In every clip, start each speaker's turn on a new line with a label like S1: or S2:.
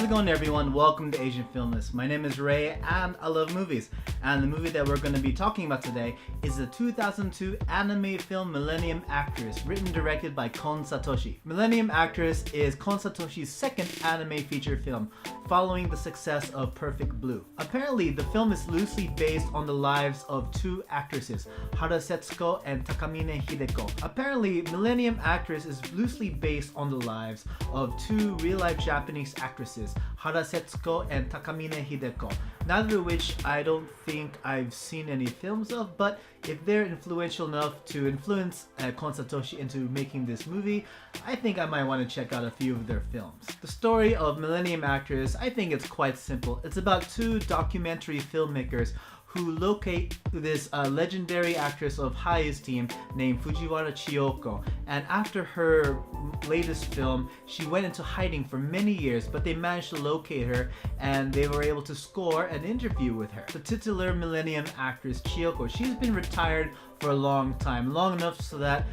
S1: How's it going, everyone? Welcome to Asian Film List. My name is Ray and I love movies. And the movie that we're going to be talking about today is the 2002 anime film Millennium Actress, written and directed by Kon Satoshi. Millennium Actress is Kon Satoshi's second anime feature film, following the success of Perfect Blue. Apparently, the film is loosely based on the lives of two actresses, Hara Setsuko and Takamine Hideko. Apparently, Millennium Actress is loosely based on the lives of two real-life Japanese actresses, Hara Setsuko and Takamine Hideko, neither of which I don't think I've seen any films of, but if they're influential enough to influence Kon Satoshi into making this movie, I think I might want to check out a few of their films. The story of Millennium Actress, I think it's quite simple. It's about two documentary filmmakers who locate this legendary actress of high esteem named Fujiwara Chiyoko. And after her latest film, she went into hiding for many years, but they managed to locate her and they were able to score an interview with her. The titular Millennium Actress, Chiyoko, she's been retired for a long time, long enough so that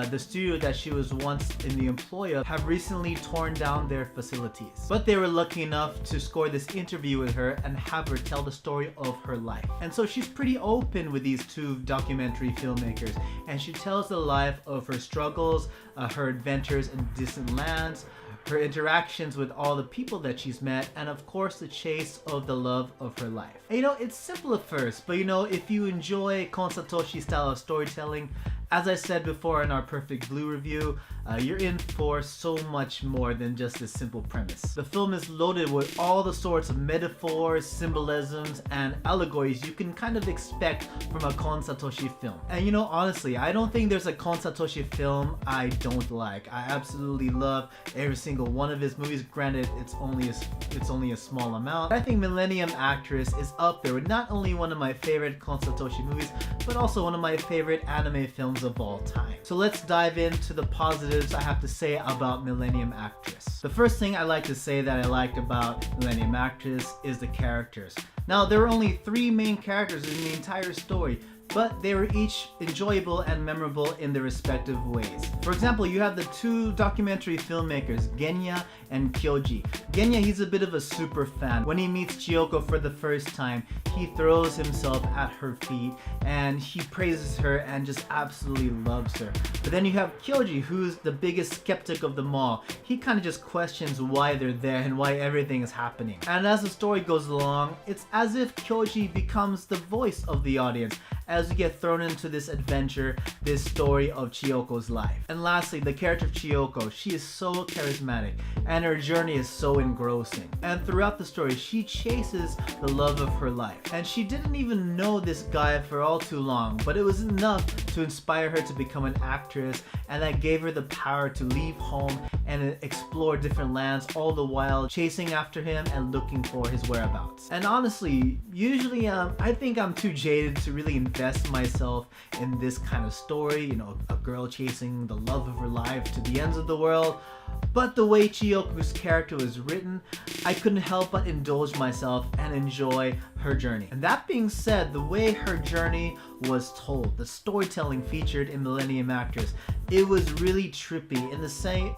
S1: the studio that she was once in the employ of have recently torn down their facilities. But they were lucky enough to score this interview with her and have her tell the story of her life. And so she's pretty open with these two documentary filmmakers, and she tells the life of her struggles, her adventures in distant lands, her interactions with all the people that she's met, and of course the chase of the love of her life. And, you know, it's simple at first, but you know, if you enjoy Kon Satoshi's style of storytelling, as I said before in our Perfect Blue review, you're in for so much more than just this simple premise. The film is loaded with all the sorts of metaphors, symbolisms, and allegories you can kind of expect from a Kon Satoshi film. And you know, honestly, I don't think there's a Kon Satoshi film I don't like. I absolutely love every single one of his movies. Granted, it's only a small amount. I think Millennium Actress is up there with not only one of my favorite Kon Satoshi movies, but also one of my favorite anime films of all time. So let's dive into the positives I have to say about Millennium Actress. The first thing I like to say that I like about Millennium Actress is the characters. Now, there are only 3 main characters in the entire story, but they were each enjoyable and memorable in their respective ways. For example, you have the two documentary filmmakers, Genya and Kyoji. Genya, he's a bit of a super fan. When he meets Chiyoko for the first time, he throws himself at her feet and he praises her and just absolutely loves her. But then you have Kyoji, who's the biggest skeptic of them all. He kind of just questions why they're there and why everything is happening. And as the story goes along, it's as if Kyoji becomes the voice of the audience as we get thrown into this adventure, this story of Chiyoko's life. And lastly, the character of Chiyoko, she is so charismatic and her journey is so engrossing. And throughout the story, she chases the love of her life. And she didn't even know this guy for all too long, but it was enough to inspire her to become an actress, and that gave her the power to leave home and explore different lands, all the while chasing after him and looking for his whereabouts. And honestly, usually I think I'm too jaded to really invest myself in this kind of story, you know, a girl chasing the love of her life to the ends of the world. But the way Chiyoko's character was written, I couldn't help but indulge myself and enjoy her journey. And that being said, the way her journey was told, the storytelling featured in Millennium Actress, it was really trippy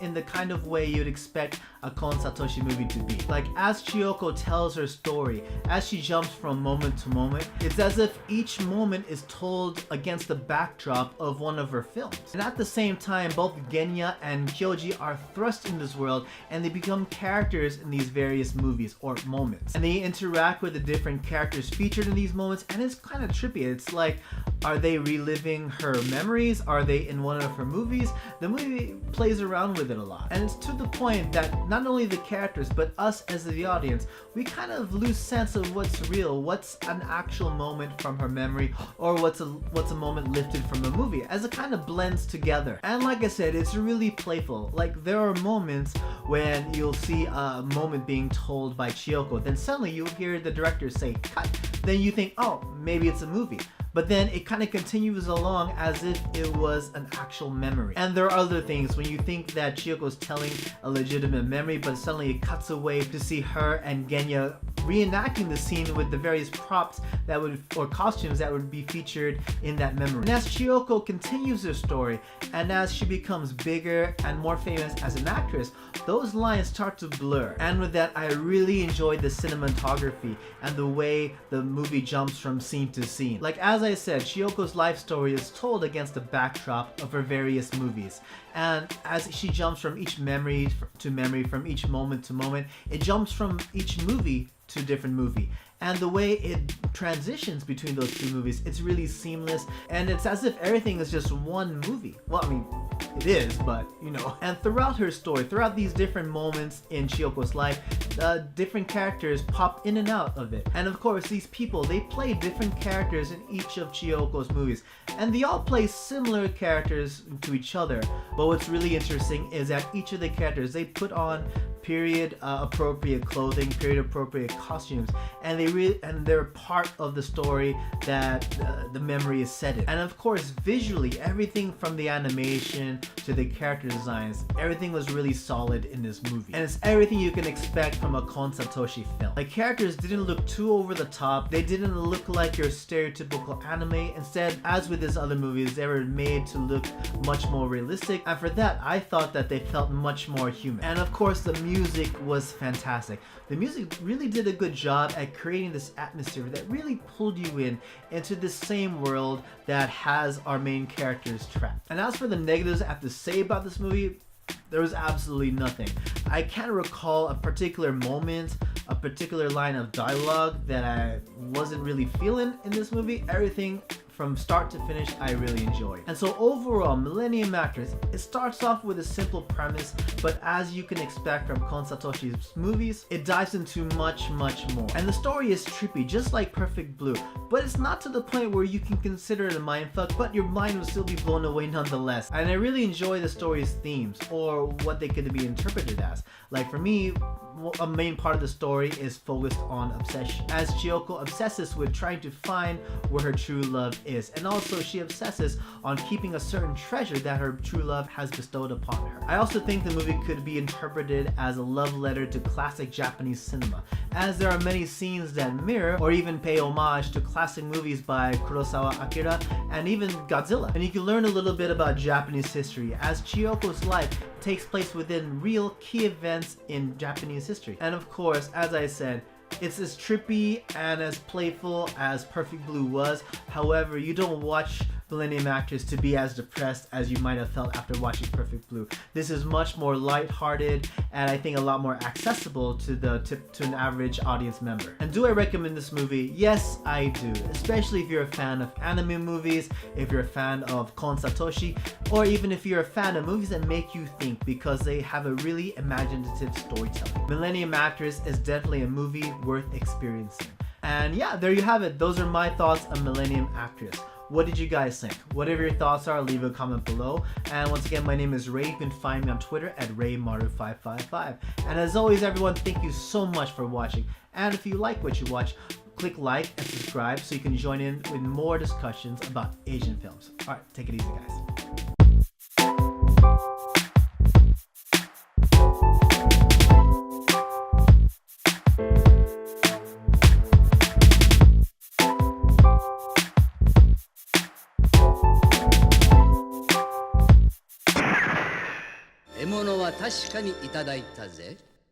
S1: in the kind of way you'd expect a Kon Satoshi movie to be. Like, as Chiyoko tells her story, as she jumps from moment to moment, it's as if each moment is told against the backdrop of one of her films. And at the same time, both Genya and Kyoji are thrust in this world and they become characters in these various movies or moments. And they interact with the different characters featured in these moments, and it's kind of trippy. It's like, are they reliving her memories? Are they in one of her movies? The movie plays around with it a lot. And it's to the point that not only the characters, but us as the audience, we kind of lose sense of what's real, what's an actual moment from her memory, or what's a moment lifted from the movie, as it kind of blends together. And like I said, it's really playful. Like, there are moments when you'll see a moment being told by Chiyoko, then suddenly you'll hear the director say, cut. Then you think, oh, maybe it's a movie. But then it kind of continues along as if it was an actual memory. And there are other things when you think that Chiyoko's telling a legitimate memory, but suddenly it cuts away to see her and Genya reenacting the scene with the various props that would, or costumes that would be featured in that memory. And as Chiyoko continues her story, and as she becomes bigger and more famous as an actress, those lines start to blur. And with that, I really enjoyed the cinematography and the way the movie jumps from scene to scene. Like as I said, Chiyoko's life story is told against the backdrop of her various movies. And as she jumps from each memory to memory, from each moment to moment, it jumps from each movie to a different movie. And the way it transitions between those two movies, it's really seamless, and it's as if everything is just one movie. Well, I mean, it is, but you know. And throughout her story, throughout these different moments in Chiyoko's life, different characters pop in and out of it. And of course, these people, they play different characters in each of Chiyoko's movies. And they all play similar characters to each other. But what's really interesting is that each of the characters, they put on period appropriate clothing, period appropriate costumes, and they're part of the story that the memory is set in. And of course, visually, everything from the animation to the character designs, everything was really solid in this movie. And it's everything you can expect from a Kon Satoshi film. The characters didn't look too over the top, they didn't look like your stereotypical anime. Instead, as with his other movies, they were made to look much more realistic, and for that, I thought that they felt much more human. And of course, the music was fantastic. The music really did a good job at creating this atmosphere that really pulled you into this same world that has our main characters trapped. And as for the negatives I have to say about this movie, there was absolutely nothing. I can't recall a particular moment, a particular line of dialogue that I wasn't really feeling in this movie. Everything from start to finish, I really enjoyed. And so overall, Millennium Actress, it starts off with a simple premise, but as you can expect from Kon Satoshi's movies, it dives into much more. And the story is trippy, just like Perfect Blue, but it's not to the point where you can consider it a mindfuck, but your mind will still be blown away nonetheless. And I really enjoy the story's themes, or what they could be interpreted as. Like for me, a main part of the story is focused on obsession, as Chiyoko obsesses with trying to find where her true love is, and also she obsesses on keeping a certain treasure that her true love has bestowed upon her. I also think the movie could be interpreted as a love letter to classic Japanese cinema, as there are many scenes that mirror or even pay homage to classic movies by Kurosawa Akira and even Godzilla. And you can learn a little bit about Japanese history, as Chiyoko's life takes place within real key events in Japanese history. And of course, as I said, it's as trippy and as playful as Perfect Blue was. However, you don't watch Millennium Actress to be as depressed as you might have felt after watching Perfect Blue. This is much more lighthearted and I think a lot more accessible to an average audience member. And do I recommend this movie? Yes, I do. Especially if you're a fan of anime movies, if you're a fan of Kon Satoshi, or even if you're a fan of movies that make you think because they have a really imaginative storytelling. Millennium Actress is definitely a movie worth experiencing. And yeah, there you have it. Those are my thoughts on Millennium Actress. What did you guys think? Whatever your thoughts are, leave a comment below. And once again, my name is Ray. You can find me on Twitter at RayMaru555. And as always, everyone, thank you so much for watching. And if you like what you watch, click like and subscribe so you can join in with more discussions about Asian films. All right, take it easy, guys.
S2: 獲物は確かにいただいたぜ。